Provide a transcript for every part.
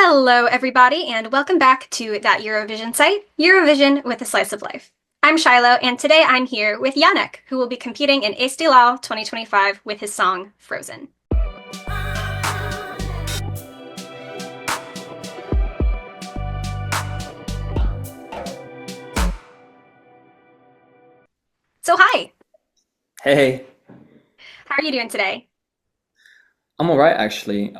Hello, everybody, and welcome back to that Eurovision site, Eurovision with a Slice of Life. I'm Shiloh, and today I'm here with Janek, who will be competing in Eesti Laul 2025 with his song Frozen. So, hi, Hey, how are you doing today? I'm all right actually.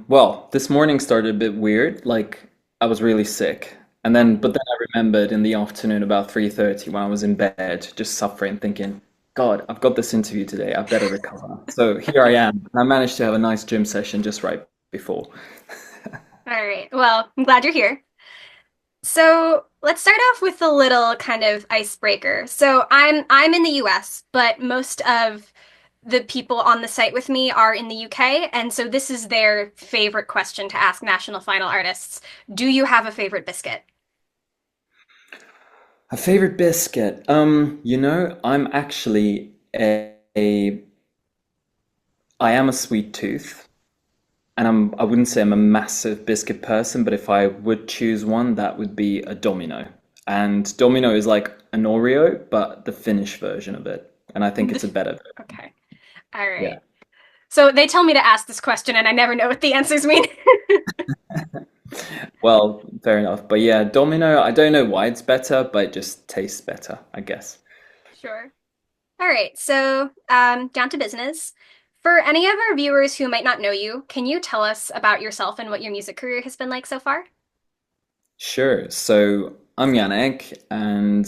Well, this morning started a bit weird, like I was really sick. But then I remembered in the afternoon about 3:30 when I was in bed, just suffering, thinking, God, I've got this interview today. I better recover. So here I am. And I managed to have a nice gym session just right before. All right, well, I'm glad you're here. So, let's start off with a little kind of icebreaker. So, I'm in the US, but most of the people on the site with me are in the UK, and so this is their favorite question to ask national final artists. Do you have a favorite biscuit? A favorite biscuit. I'm actually I am a sweet tooth. And I wouldn't say I'm a massive biscuit person, but if I would choose one, that would be a Domino. And Domino is like an Oreo, but the Finnish version of it. And I think it's a better version. Okay. All right. Yeah. So they tell me to ask this question, and I never know what the answers mean. Well, fair enough. But yeah, Domino, I don't know why it's better, but it just tastes better, I guess. Sure. All right. So, down to business. For any of our viewers who might not know you, can you tell us about yourself and what your music career has been like so far? Sure. So I'm Janek, and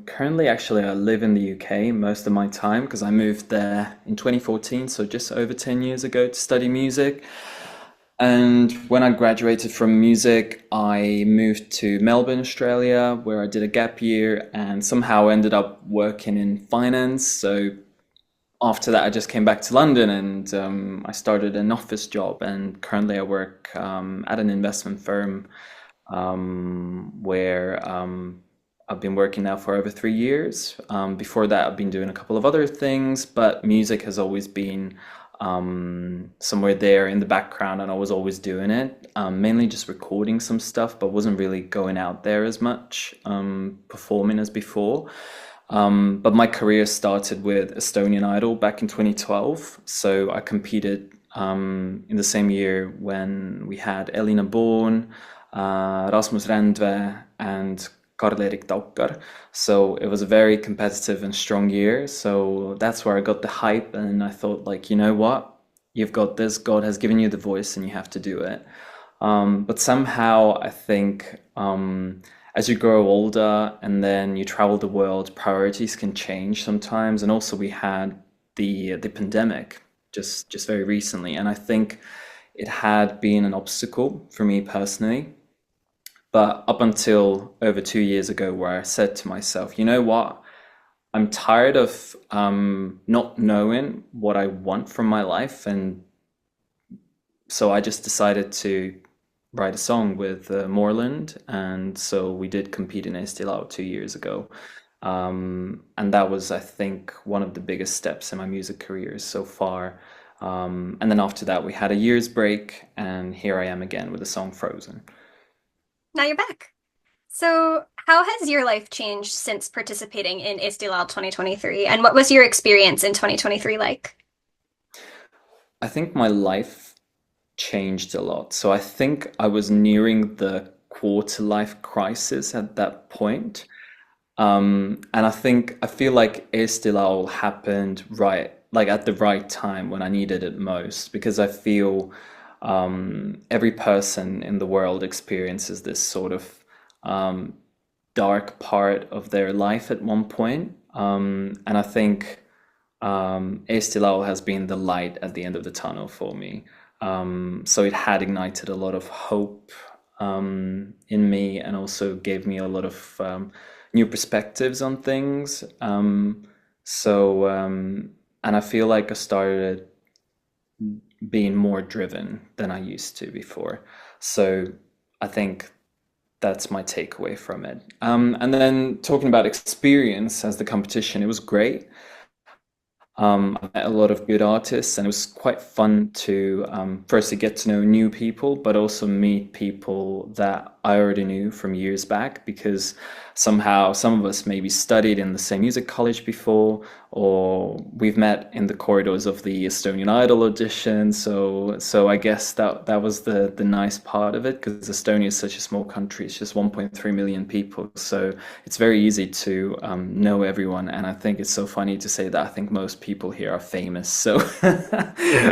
currently, actually, I live in the UK most of my time because I moved there in 2014, so just over 10 years ago to study music. And when I graduated from music, I moved to Melbourne, Australia, where I did a gap year and somehow ended up working in finance. So after that, I just came back to London and I started an office job. And currently, I work at an investment firm where I've been working now for over 3 years. Before that, I've been doing a couple of other things, but music has always been somewhere there in the background, and I was always doing it. Mainly just recording some stuff, but wasn't really going out there as much, performing as before. But my career started with Estonian Idol back in 2012. So I competed in the same year when we had Elina Born, Rasmus Randve, and Karl-Erik Taukar. So it was a very competitive and strong year. So that's where I got the hype, and I thought, like, you know what? You've got this. God has given you the voice, and you have to do it. But somehow, I think as you grow older and then you travel the world, priorities can change sometimes. And also, we had the pandemic just very recently, and I think it had been an obstacle for me personally. But up until over 2 years ago, where I said to myself, you know what? I'm tired of not knowing what I want from my life. And so I just decided to write a song with Moreland. And so we did compete in Eesti Laul 2 years ago. And that was, I think, one of the biggest steps in my music career so far. And then after that, we had a year's break. And here I am again with the song Frozen. Now you're back. So, how has your life changed since participating in Eesti Laul 2023? And what was your experience in 2023 like? I think my life changed a lot. So I think I was nearing the quarter life crisis at that point. And I feel like Eesti Laul happened right, like at the right time when I needed it most, because I feel every person in the world experiences this sort of dark part of their life at one point. And I think Eesti Laul has been the light at the end of the tunnel for me. So it had ignited a lot of hope in me, and also gave me a lot of new perspectives on things. And I feel like I started being more driven than I used to before. So I think that's my takeaway from it. And then talking about experience as the competition, it was great. I met a lot of good artists, and it was quite fun to firstly get to know new people, but also meet people that I already knew from years back because somehow some of us maybe studied in the same music college before, or we've met in the corridors of the Estonian Idol audition. So I guess that was the nice part of it because Estonia is such a small country. It's just 1.3 million people, so it's very easy to know everyone. And I think it's so funny to say that I think most people here are famous. So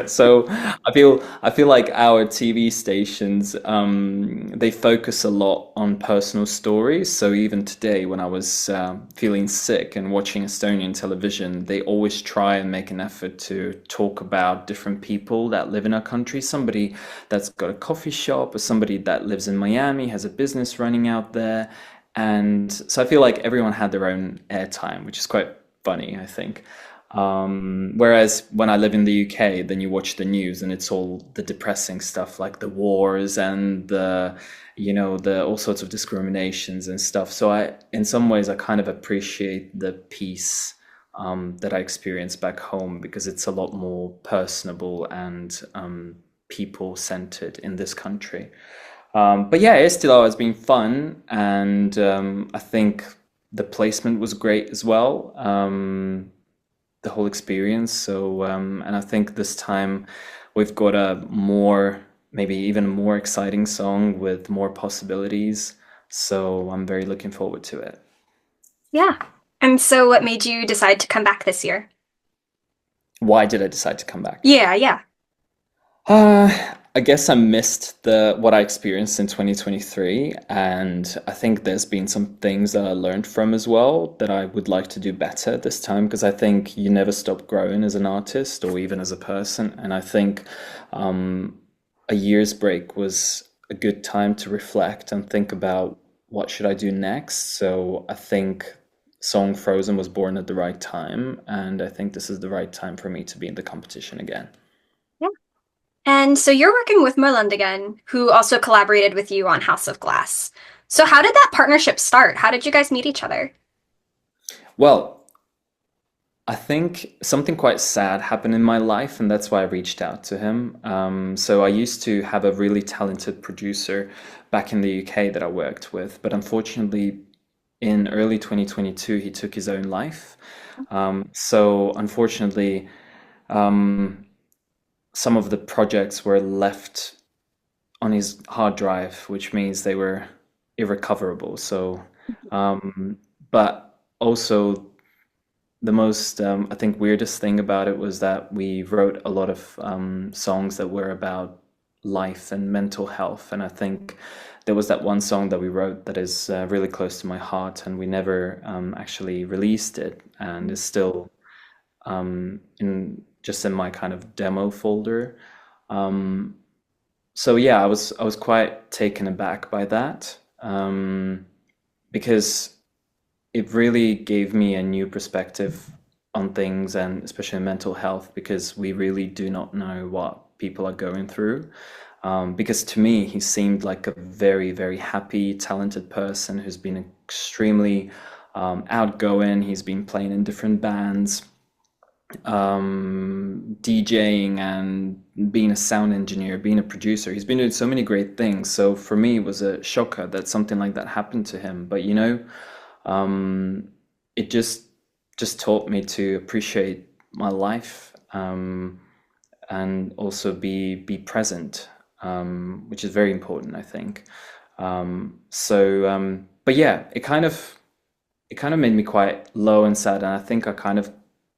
so I feel like our TV stations they focus a lot on personal stories. So even today, when I was feeling sick and watching Estonian television, they always try and make an effort to talk about different people that live in our country. Somebody that's got a coffee shop, or somebody that lives in Miami, has a business running out there. And so I feel like everyone had their own airtime, which is quite funny, I think. Whereas when I live in the UK, then you watch the news and it's all the depressing stuff like the wars and the all sorts of discriminations and stuff. So in some ways, I kind of appreciate the peace that I experience back home because it's a lot more personable and people centered in this country. But yeah, Eesti Laul has been fun, and I think the placement was great as well. The whole experience. So, and I think this time we've got a more, maybe even more exciting song with more possibilities. So I'm very looking forward to it. Yeah. And so what made you decide to come back this year? Why did I decide to come back? Yeah, yeah. I guess I missed the what I experienced in 2023, and I think there's been some things that I learned from as well that I would like to do better this time because I think you never stop growing as an artist or even as a person, and I think um, a year's break was a good time to reflect and think about what should I do next. So I think Song Frozen was born at the right time, and I think this is the right time for me to be in the competition again. Yeah. And so you're working with Merland again, who also collaborated with you on House of Glass. So how did that partnership start? How did you guys meet each other? Well, I think something quite sad happened in my life, and that's why I reached out to him. So I used to have a really talented producer back in the UK that I worked with, but unfortunately, in early 2022, he took his own life. So unfortunately, um, some of the projects were left on his hard drive, which means they were irrecoverable. So, but also the most I think weirdest thing about it was that we wrote a lot of songs that were about life and mental health, and I think there was that one song that we wrote that is really close to my heart, and we never actually released it, and is still in just in my kind of demo folder. Um, so yeah, I was quite taken aback by that because it really gave me a new perspective on things and especially mental health because we really do not know what people are going through. Because to me, he seemed like a very, very happy, talented person who's been extremely outgoing. He's been playing in different bands, DJing and being a sound engineer, being a producer. He's been doing so many great things. So for me, it was a shocker that something like that happened to him. But um, it just taught me to appreciate my life and also be present, which is very important, I think. But yeah, it kind of made me quite low and sad, and I think I kind of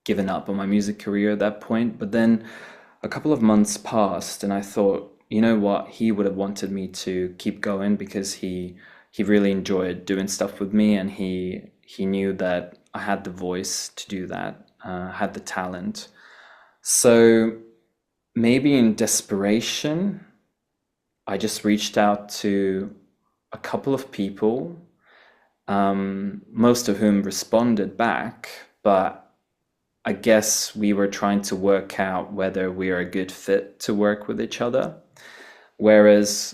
given up on my music career at that point. But then a couple of months passed, and I thought, you know what, he would have wanted me to keep going because he really enjoyed doing stuff with me, and he knew that I had the voice to do that, had the talent. So maybe in desperation, I just reached out to a couple of people, most of whom responded back, but I guess we were trying to work out whether we are a good fit to work with each other. Whereas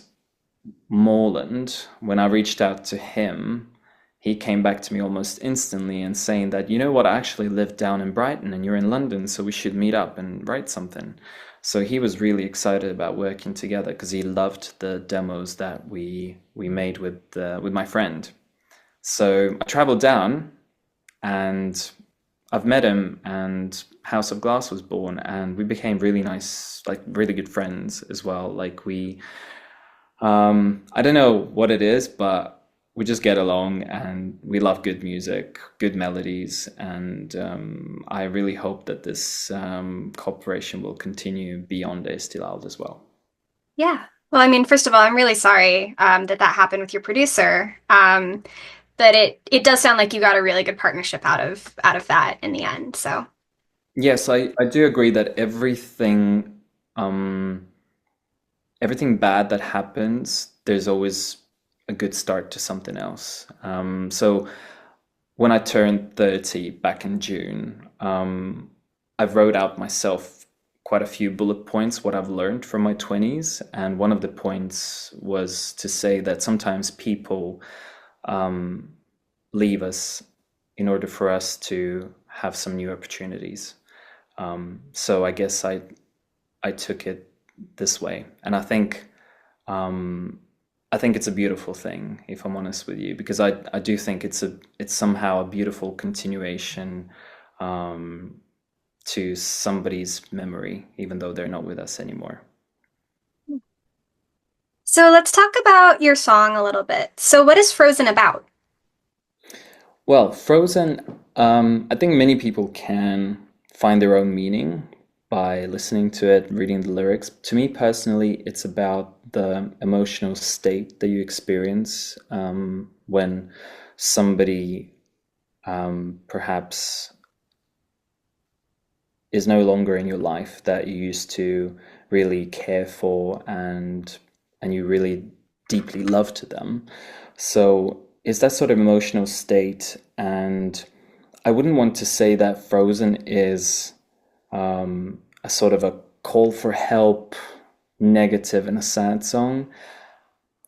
Morland, when I reached out to him, he came back to me almost instantly and saying that, you know what, I actually live down in Brighton and you're in London, so we should meet up and write something. So he was really excited about working together because he loved the demos that we made with my friend. So I traveled down and I've met him, and House of Glass was born, and we became really nice, like really good friends as well. Like I don't know what it is, but we just get along and we love good music, good melodies, and I really hope that this cooperation will continue beyond Eesti Laul as well. Yeah. Well, I mean, first of all, I'm really sorry that that happened with your producer. But it does sound like you got a really good partnership out of that in the end. So Yes, I do agree that um, everything bad that happens, there's always a good start to something else. So when I turned 30 back in June, I wrote out myself quite a few bullet points, what I've learned from my 20s. And one of the points was to say that sometimes people um, leave us in order for us to have some new opportunities. So I guess I took it this way, and um, I think it's a beautiful thing, if I'm honest with you, because I do think it's somehow a beautiful continuation um, to somebody's memory, even though they're not with us anymore. so let's talk about your song a little bit. So what is Frozen about? Well, Frozen, I think many people can find their own meaning by listening to it, reading the lyrics. To me personally, it's about the emotional state that you experience when somebody perhaps is no longer in your life that you used to really care for and you really deeply loved them. So it's that sort of emotional state, and I wouldn't want to say that Frozen is a sort of a call for help, negative and a sad song.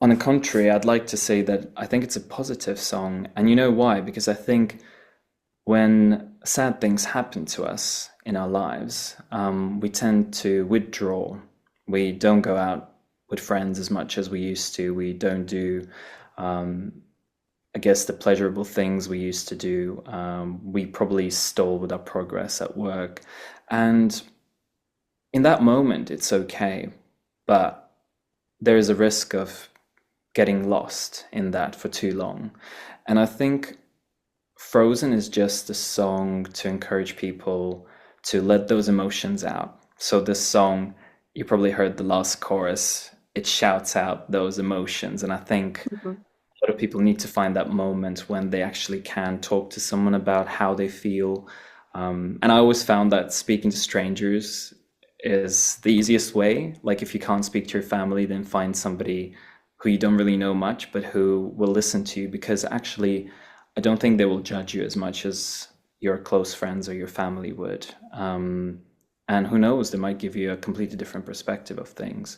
On the contrary, I'd like to say that I think it's a positive song, and you know why? Because I think when sad things happen to us in our lives, we tend to withdraw. We don't go out with friends as much as we used to. We don't do, I guess, the pleasurable things we used to do. We probably stall with our progress at work. And in that moment, it's okay. But there is a risk of getting lost in that for too long. And I think Frozen is just a song to encourage people to let those emotions out. So this song, you probably heard the last chorus, it shouts out those emotions. And I think Mhm. a lot of people need to find that moment when they actually can talk to someone about how they feel. And I always found that speaking to strangers is the easiest way. Like if you can't speak to your family, then find somebody who you don't really know much, but who will listen to you, because actually, I don't think they will judge you as much as your close friends or your family would. And who knows, they might give you a completely different perspective of things.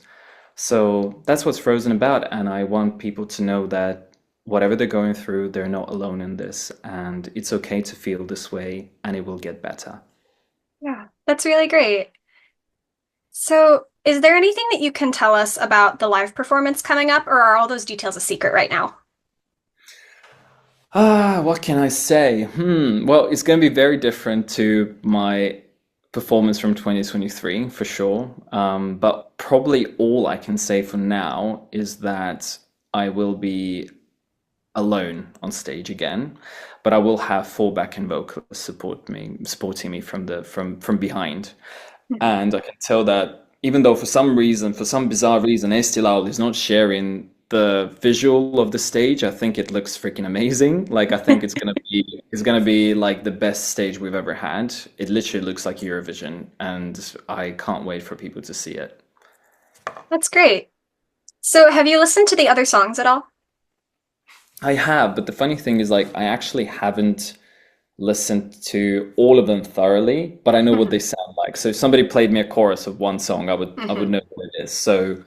So that's what's Frozen about. And I want people to know that whatever they're going through, they're not alone in this. And it's okay to feel this way, and it will get better. Yeah, that's really great. So, is there anything that you can tell us about the live performance coming up, or are all those details a secret right now? What can I say? Well, it's going to be very different to my performance from 2023 for sure. But probably all I can say for now is that I will be alone on stage again, but I will have four backing vocalists supporting me from behind. And I can tell that even though for some reason, for some bizarre reason, Eesti Laul is not sharing the visual of the stage, I think it looks freaking amazing. Like I think it's gonna be like the best stage we've ever had. It literally looks like Eurovision, and I can't wait for people to see it. That's great. So, have you listened to the other songs at all? I have, but the funny thing is like I actually haven't listened to all of them thoroughly, but I know what Mhm. they sound like. So if somebody played me a chorus of one song, I would Mhm. know what it is. So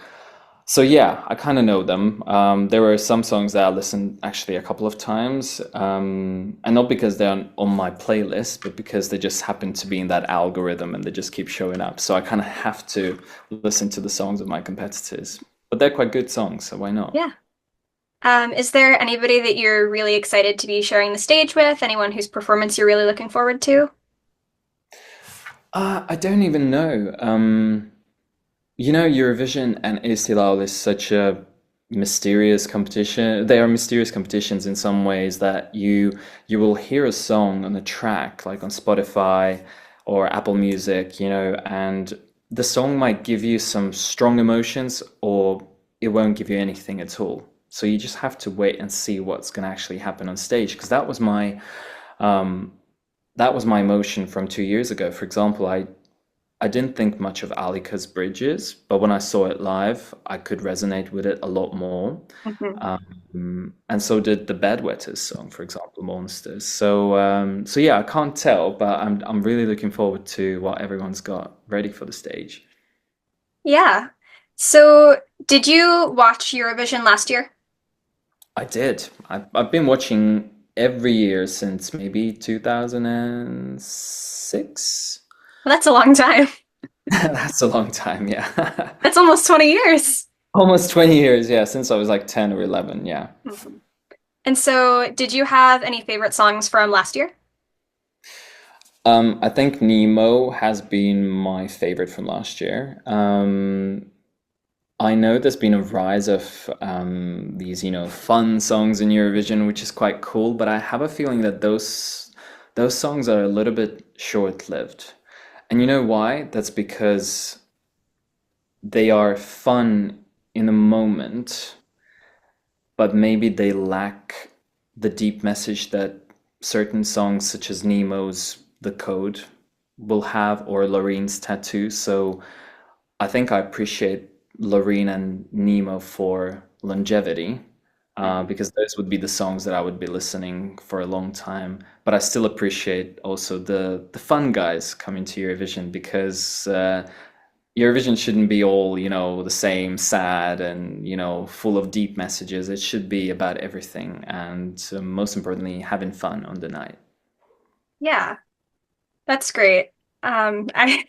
So yeah, I kind of know them. There were some songs that I listened actually a couple of times, and not because they're on my playlist, but because they just happen to be in that algorithm and they just keep showing up. So I kind of have to listen to the songs of my competitors. But they're quite good songs, so why not? Yeah. Is there anybody that you're really excited to be sharing the stage with? Anyone whose performance you're really looking forward to? I don't even know. Eurovision and Eesti Laul is such a mysterious competition. They are mysterious competitions in some ways that you will hear a song on a track, like on Spotify or Apple Music, and the song might give you some strong emotions or it won't give you anything at all. So you just have to wait and see what's going to actually happen on stage. Because um, that was my emotion from 2 years ago. For example, I didn't think much of Alika's Bridges, but when I saw it live, I could resonate with it a lot more. Mhm. And so did the Bedwetters song, for example, Monsters. So yeah, I can't tell, but I'm really looking forward to what everyone's got ready for the stage. Yeah. So, did you watch Eurovision last year? I did. I've been watching every year since maybe 2006. Well, that's a long time. That's a long time, yeah. That's almost 20 years. Almost 20 years, yeah, since I was like 10 or 11, yeah. Mhm. And so, did you have any favorite songs from last year? I think Nemo has been my favorite from last year. I know there's been a rise of these, fun songs in Eurovision, which is quite cool, but I have a feeling that those songs are a little bit short-lived. And you know why? That's because they are fun in the moment, but maybe they lack the deep message that certain songs, such as Nemo's The Code, will have, or Lorene's Tattoo. So I think I appreciate Loreen and Nemo for longevity, because those would be the songs that I would be listening for a long time. But I still appreciate also the fun guys coming to Eurovision because Eurovision shouldn't be all, the same, sad and, full of deep messages. It should be about everything and most importantly, having fun on the night. Yeah, that's great. I,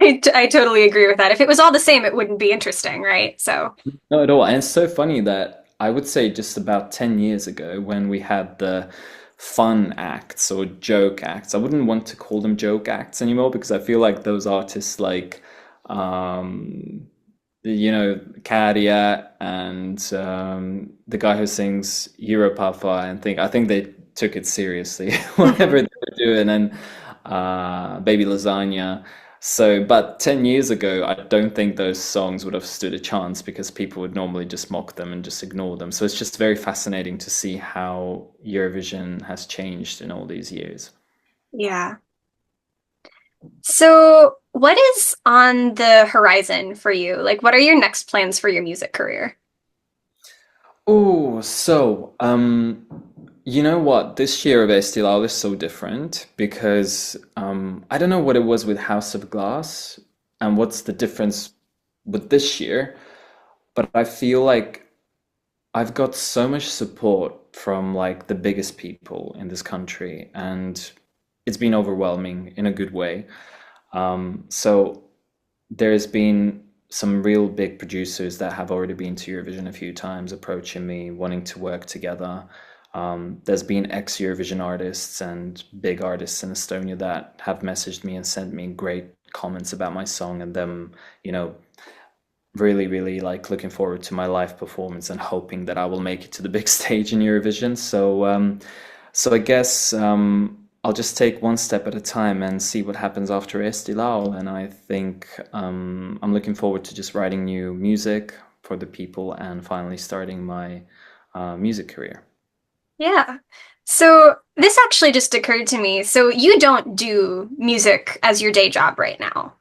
I totally agree with that. If it was all the same, it wouldn't be interesting, right? So, Not at all. And it's so funny that I would say just about 10 years ago when we had the fun acts or joke acts, I wouldn't want to call them joke acts anymore because I feel like those artists like um Kadia and the guy who sings Europapa and think I think they took it seriously whatever they were doing and Baby Lasagna. So, but 10 years ago, I don't think those songs would have stood a chance because people would normally just mock them and just ignore them. So it's just very fascinating to see how Eurovision has changed in all these years. yeah. So, what is on the horizon for you? Like, what are your next plans for your music career? Oh, so you know what? This year of Eesti Laul is so different because I don't know what it was with House of Glass and what's the difference with this year, but I feel like I've got so much support from like the biggest people in this country, and it's been overwhelming in a good way. So there's been some real big producers that have already been to Eurovision a few times approaching me, wanting to work together. There's been ex-Eurovision artists and big artists in Estonia that have messaged me and sent me great comments about my song and them, you know, really, really like looking forward to my live performance and hoping that I will make it to the big stage in Eurovision. So I guess I'll just take one step at a time and see what happens after Eesti Laul. And I think I'm looking forward to just writing new music for the people and finally starting my music career. Yeah. So, this actually just occurred to me. So, you don't do music as your day job right now.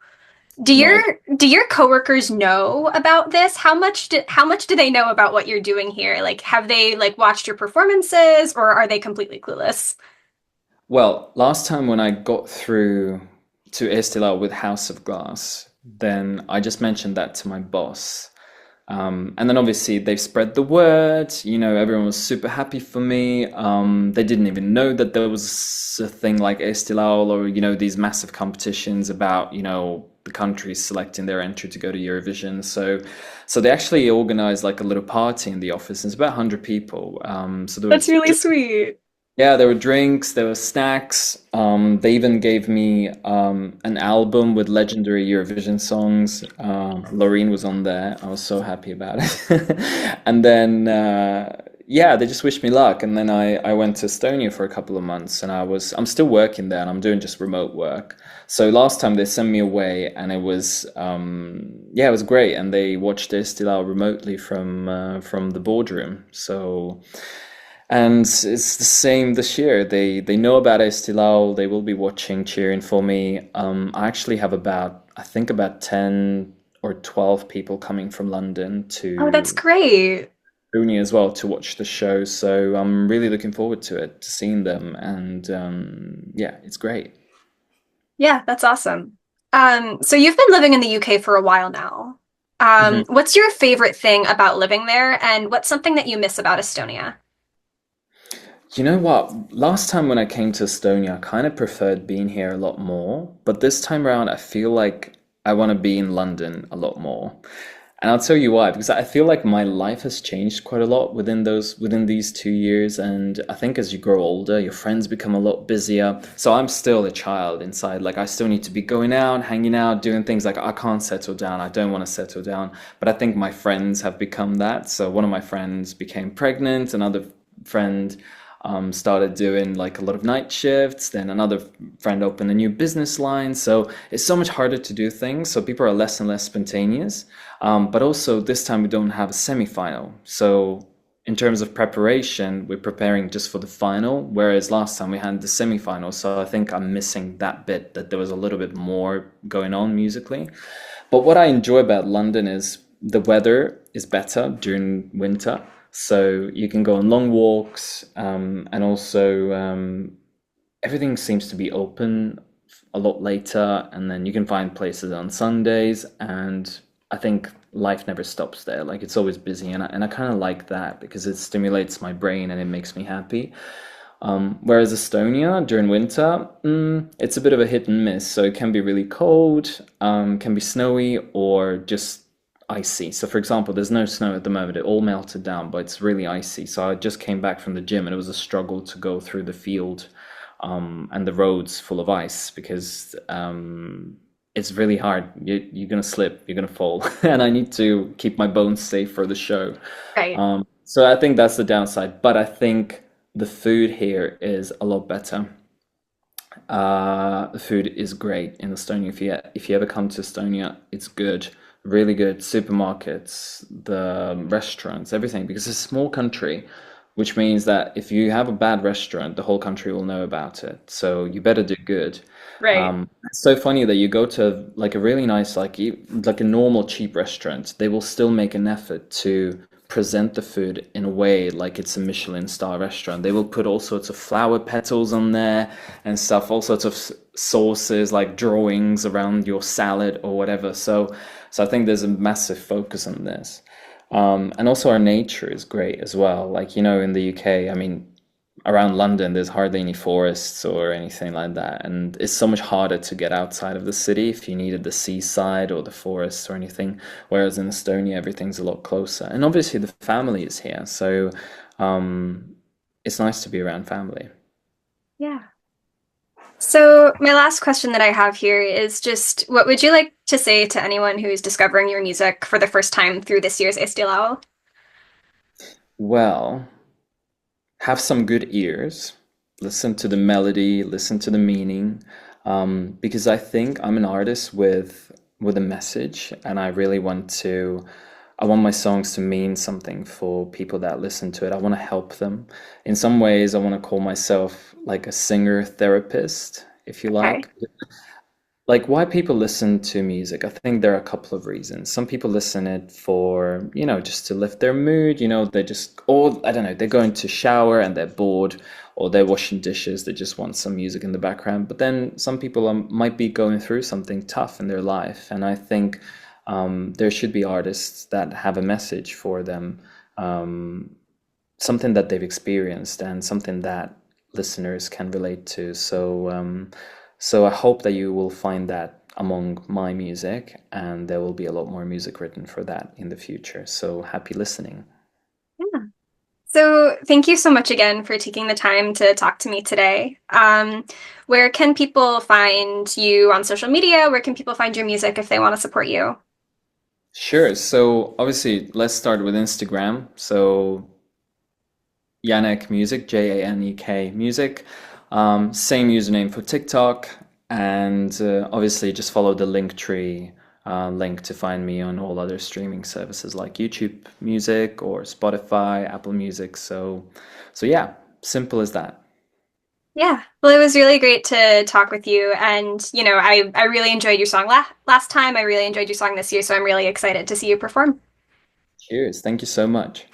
Do Not your at do your coworkers know about this? How much do they know about what you're doing here? Like, have they like watched your performances or are they completely clueless? Well, last time when I got through to Eesti Laul with House of Glass, then I just mentioned that to my boss. And then obviously they've spread the word. Everyone was super happy for me. They didn't even know that there was a thing like Eesti Laul or these massive competitions about the countries selecting their entry to go to Eurovision. So they actually organized like a little party in the office. It's about 100 people. So there That's was really sweet. yeah, there were drinks, there were snacks. They even gave me an album with legendary Eurovision songs. Loreen was on there. I was so happy about it. And then, yeah, they just wished me luck. And then I went to Estonia for a couple of months, and I'm still working there, and I'm doing just remote work. So last time they sent me away, and yeah, it was great. And they watched Eesti Laul remotely from the boardroom. So. And it's the same this year. They know about Eesti Laul. They will be watching, cheering for me. I actually have I think about 10 or 12 people coming from London Oh, that's to great. Estonia as well to watch the show. So I'm really looking forward to it, to seeing them. And yeah, it's great. Yeah, that's awesome. So you've been living in the UK for a while now. Mhm. What's your favorite thing about living there, and what's something that you miss about Estonia? You know what? Last time when I came to Estonia, I kind of preferred being here a lot more. But this time around, I feel like I want to be in London a lot more. And I'll tell you why, because I feel like my life has changed quite a lot within these 2 years. And I think as you grow older, your friends become a lot busier. So I'm still a child inside. Like I still need to be going out, hanging out, doing things like I can't settle down. I don't want to settle down. But I think my friends have become that. So one of my friends became pregnant, another friend started doing like a lot of night shifts. Then another friend opened a new business line. So it's so much harder to do things. So people are less and less spontaneous. But also this time we don't have a semi-final. So in terms of preparation, we're preparing just for the final, whereas last time we had the semi-final. So I think I'm missing that bit, that there was a little bit more going on musically. But what I enjoy about London is the weather is better during winter. So you can go on long walks, and also everything seems to be open a lot later, and then you can find places on Sundays, and I think life never stops there. Like it's always busy, and I kind of like that because it stimulates my brain and it makes me happy. Whereas Estonia during winter, it's a bit of a hit and miss. So it can be really cold, can be snowy, or just icy. So for example, there's no snow at the moment. It all melted down, but it's really icy. So I just came back from the gym and it was a struggle to go through the field and the roads full of ice because it's really hard. You're gonna slip, you're gonna fall, and I need to keep my bones safe for the show. Right. So I think that's the downside, but I think the food here is a lot better. The food is great in Estonia. If you ever come to Estonia, it's good, really good. Supermarkets, the restaurants, everything. Because it's a small country, which means that if you have a bad restaurant, the whole country will know about it. So you better do good. Right. It's so funny that you go to like a really nice, like a normal cheap restaurant, they will still make an effort to present the food in a way like it's a Michelin star restaurant. They will put all sorts of flower petals on there and stuff, all sorts of sauces, like drawings around your salad or whatever. So I think there's a massive focus on this. And also our nature is great as well. Like, in the UK, I mean, around London, there's hardly any forests or anything like that. And it's so much harder to get outside of the city if you needed the seaside or the forests or anything. Whereas in Estonia, everything's a lot closer. And obviously the family is here. So it's nice to be around family. Yeah. So my last question that I have here is just what would you like to say to anyone who's discovering your music for the first time through this year's Eesti Laul? Well, have some good ears, listen to the melody, listen to the meaning, because I think I'm an artist with a message, and I want my songs to mean something for people that listen to it. I want to help them. In some ways, I want to call myself like a singer therapist, if you Okay. like. Like why people listen to music, I think there are a couple of reasons. Some people listen it for, just to lift their mood. They just, or I don't know, they're going to shower and they're bored, or they're washing dishes, they just want some music in the background. But then some people might be going through something tough in their life, and I think There should be artists that have a message for them, um, something that they've experienced and something that listeners can relate to. So I hope that you will find that among my music, and there will be a lot more music written for that in the future. So happy listening. Yeah. So thank you so much again for taking the time to talk to me today. Where can people find you on social media? Where can people find your music if they want to support you? Sure. So obviously, let's start with Instagram. So Janek Music, Janek Music. Same username for TikTok, and obviously just follow the Linktree link to find me on all other streaming services like YouTube Music or Spotify, Apple Music. So yeah, simple as that. Yeah. Well, it was really great to talk with you. And, I really enjoyed your song last time. I really enjoyed your song this year. So I'm really excited to see you perform. Cheers. Thank you so much.